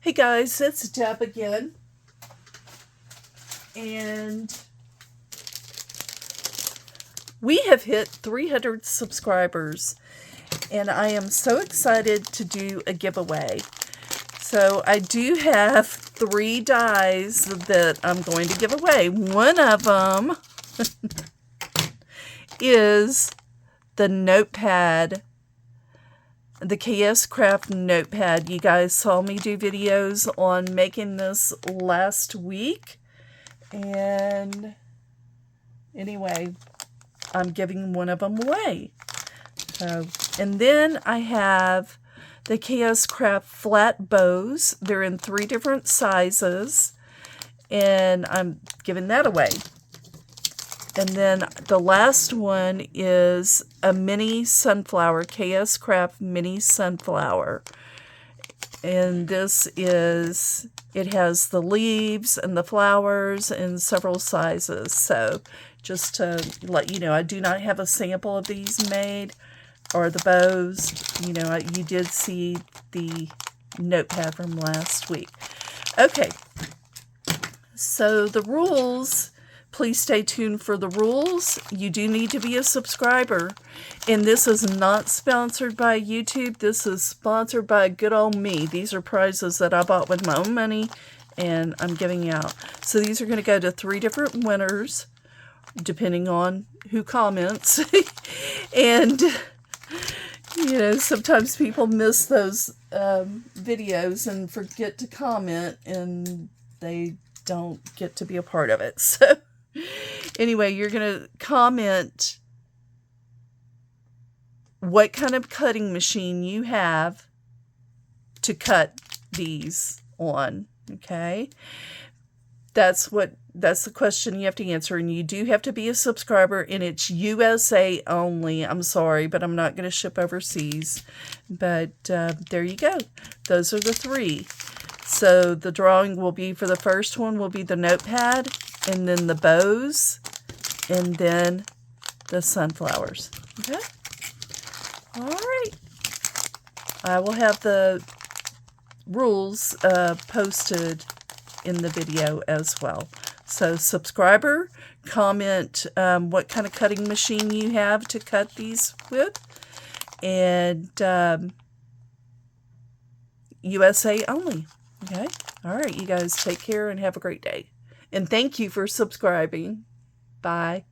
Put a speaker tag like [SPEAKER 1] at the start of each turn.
[SPEAKER 1] Hey guys, it's Deb again, and we have hit 300 subscribers, and I am so excited to do a giveaway. So I do have 3 dies that I'm going to give away. One of them is the notepad, the KS Craft notepad. You guys saw me do videos on making this last week. And anyway, I'm giving one of them away. And then I have the KS Craft flat bows. They're in 3 different sizes, and I'm giving that away. And then the last one is a mini sunflower, KS Craft mini sunflower. And this is, it has the leaves and the flowers in several sizes. So just to let you know, I do not have a sample of these made, or the bows. You know, you did see the notepad from last week. Okay, so the rules, please stay tuned for the rules. You do need to be a subscriber. And this is not sponsored by YouTube. This is sponsored by good old me. These are prizes that I bought with my own money and I'm giving out. So these are going to go to 3 different winners, depending on who comments. And, you know, sometimes people miss those videos and forget to comment, and they don't get to be a part of it. So anyway, you're going to comment what kind of cutting machine you have to cut these on, okay? That's the question you have to answer, and you do have to be a subscriber, and it's USA only. I'm sorry, but I'm not going to ship overseas. But there you go. Those are the 3. So the drawing will be, for the first one will be the notepad, and then the bows, and then the sunflowers. Okay? All right. I will have the rules posted in the video as well. So subscriber, comment what kind of cutting machine you have to cut these with, and USA only. Okay? All right, you guys take care and have a great day. And thank you for subscribing. Bye.